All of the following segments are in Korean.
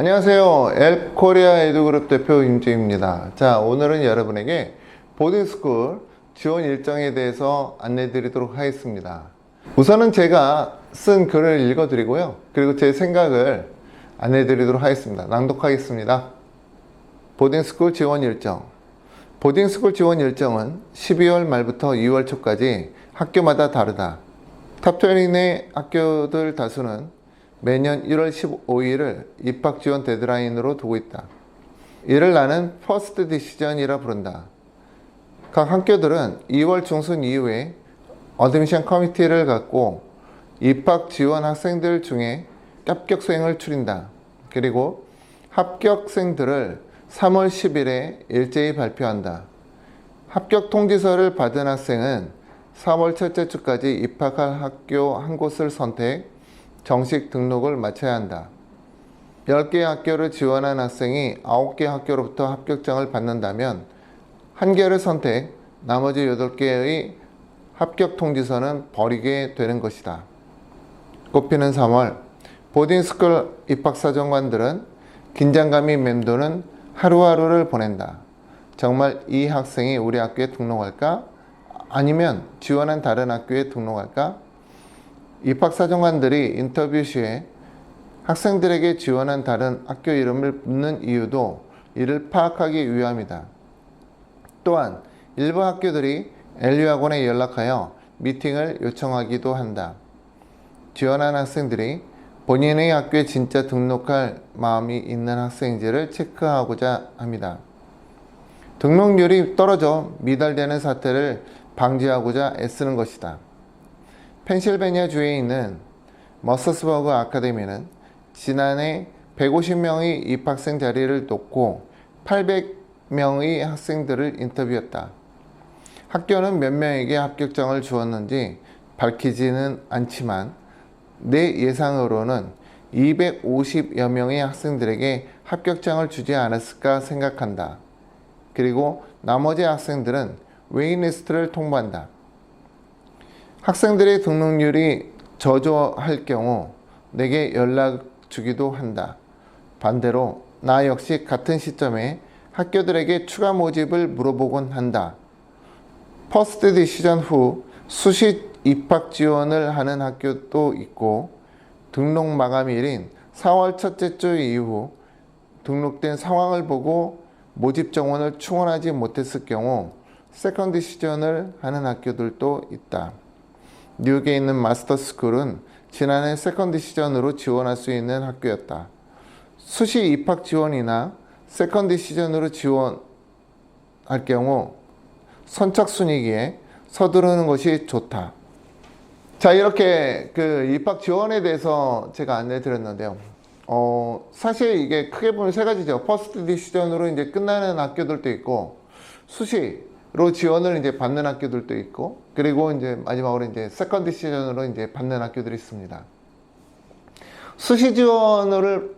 안녕하세요. 엘코리아 에듀그룹 대표 임주입니다. 자, 오늘은 여러분에게 보딩스쿨 지원 일정에 대해서 안내 드리도록 하겠습니다. 우선은 제가 쓴 글을 읽어 드리고요. 그리고 제 생각을 안내 드리도록 하겠습니다. 낭독하겠습니다. 보딩스쿨 지원 일정. 보딩스쿨 지원 일정은 12월 말부터 2월 초까지 학교마다 다르다. 탑20 내 학교들 다수는 매년 1월 15일을 입학 지원 데드라인으로 두고 있다. 이를 나는 퍼스트 디시전이라 부른다. 각 학교들은 2월 중순 이후에 어드미션 커미티를 갖고 입학 지원 학생들 중에 합격생을 추린다. 그리고 합격생들을 3월 10일에 일제히 발표한다. 합격 통지서를 받은 학생은 3월 첫째 주까지 입학할 학교 한 곳을 선택, 정식 등록을 마쳐야 한다. 10개 학교를 지원한 학생이 9개 학교로부터 합격장을 받는다면 1개를 선택, 나머지 8개의 합격 통지서는 버리게 되는 것이다. 꽃피는 3월, 보딩스쿨 입학사정관들은 긴장감이 맴도는 하루하루를 보낸다. 정말 이 학생이 우리 학교에 등록할까? 아니면 지원한 다른 학교에 등록할까? 입학사정관들이 인터뷰 시에 학생들에게 지원한 다른 학교 이름을 묻는 이유도 이를 파악하기 위함이다. 또한 일부 학교들이 LU학원에 연락하여 미팅을 요청하기도 한다. 지원한 학생들이 본인의 학교에 진짜 등록할 마음이 있는 학생인지를 체크하고자 합니다. 등록률이 떨어져 미달되는 사태를 방지하고자 애쓰는 것이다. 펜실베니아 주에 있는 머서스버그 아카데미는 지난해 150명의 입학생 자리를 놓고 800명의 학생들을 인터뷰했다. 학교는 몇 명에게 합격장을 주었는지 밝히지는 않지만 내 예상으로는 250여 명의 학생들에게 합격장을 주지 않았을까 생각한다. 그리고 나머지 학생들은 웨이리스트를 통보한다. 학생들의 등록률이 저조할 경우 내게 연락 주기도 한다. 반대로 나 역시 같은 시점에 학교들에게 추가 모집을 물어보곤 한다. 퍼스트 디시전 후 수시 입학 지원을 하는 학교도 있고 등록 마감일인 4월 첫째 주 이후 등록된 상황을 보고 모집 정원을 충원하지 못했을 경우 세컨드 디시전을 하는 학교들도 있다. 뉴욕에 있는 마스터스쿨은 지난해 세컨드 시전으로 지원할 수 있는 학교였다. 수시 입학 지원이나 세컨드 시전으로 지원할 경우 선착순이기에 서두르는 것이 좋다. 자, 이렇게 입학 지원에 대해서 제가 안내 드렸는데요. 사실 이게 크게 보면 세 가지죠. 퍼스트 디시전으로 이제 끝나는 학교들도 있고, 수시로 지원을 이제 받는 학교들도 있고, 그리고 이제 마지막으로 이제 세컨드 디시전으로 이제 받는 학교들이 있습니다. 수시 지원을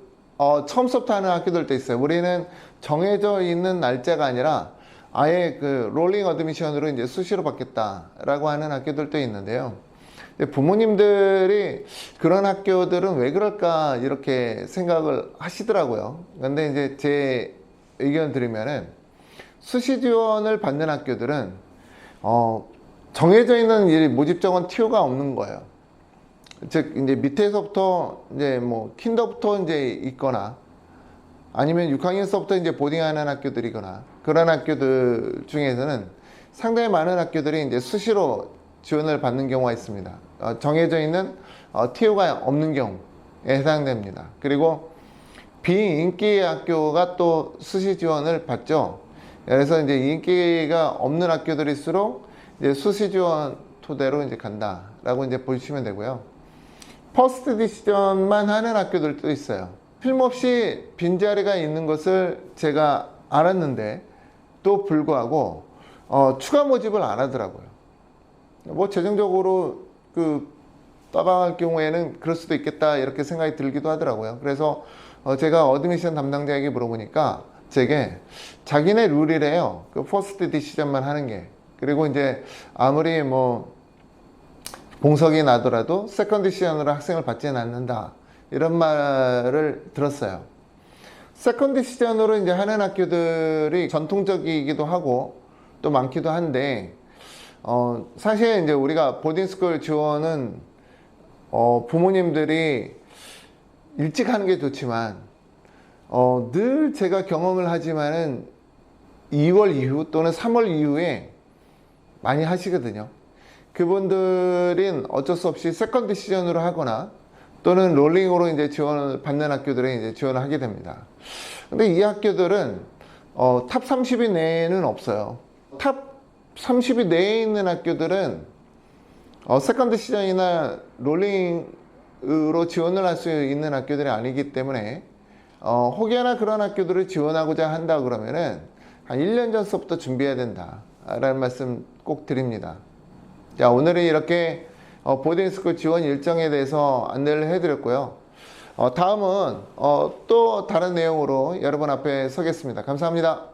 처음부터 하는 학교들도 있어요. 우리는 정해져 있는 날짜가 아니라 아예 롤링 어드미션으로 이제 수시로 받겠다라고 하는 학교들도 있는데요. 부모님들이 그런 학교들은 왜 그럴까 이렇게 생각을 하시더라고요. 근데 이제 제 의견 드리면은 수시 지원을 받는 학교들은 정해져 있는 이 모집 정원 TO가 없는 거예요. 즉 이제 밑에서부터 이제 뭐 킨더부터 이제 있거나 아니면 6학년서부터 이제 보딩하는 학교들이거나 그런 학교들 중에서는 상당히 많은 학교들이 이제 수시로 지원을 받는 경우가 있습니다. 정해져 있는 TO가 없는 경우에 해당됩니다. 그리고 비인기 학교가 또 수시 지원을 받죠. 그래서 이제 인기가 없는 학교들일수록 이제 수시 지원 토대로 이제 간다라고 이제 보시면 되고요. 퍼스트 디시전만 하는 학교들도 있어요. 틀림없이 빈자리가 있는 것을 제가 알았는데 또 불구하고 추가 모집을 안 하더라고요. 뭐 재정적으로 따방할 경우에는 그럴 수도 있겠다 이렇게 생각이 들기도 하더라고요. 그래서 제가 어드미션 담당자에게 물어보니까 제게 자기네 룰이래요. 퍼스트 디시전만 하는 게. 그리고 이제 아무리 뭐 봉석이 나더라도 세컨드 디시전으로 학생을 받지는 않는다 이런 말을 들었어요. 세컨드 시전으로 이제 하는 학교들이 전통적이기도 하고 또 많기도 한데, 사실 이제 우리가 보딩스쿨 지원은 부모님들이 일찍 하는 게 좋지만, 늘 제가 경험을 하지만은 2월 이후 또는 3월 이후에 많이 하시거든요. 그분들은 어쩔 수 없이 세컨드 시전으로 하거나 또는 롤링으로 이제 지원을 받는 학교들에 이제 지원을 하게 됩니다. 근데 이 학교들은 탑 30위 내에는 없어요. 탑 30위 내에 있는 학교들은 세컨드 시전이나 롤링으로 지원을 할 수 있는 학교들이 아니기 때문에 혹여나 그런 학교들을 지원하고자 한다 그러면은 한 1년 전서부터 준비해야 된다 라는 말씀 꼭 드립니다. 자, 오늘은 이렇게 보딩스쿨 지원 일정에 대해서 안내를 해드렸고요. 다음은 또 다른 내용으로 여러분 앞에 서겠습니다. 감사합니다.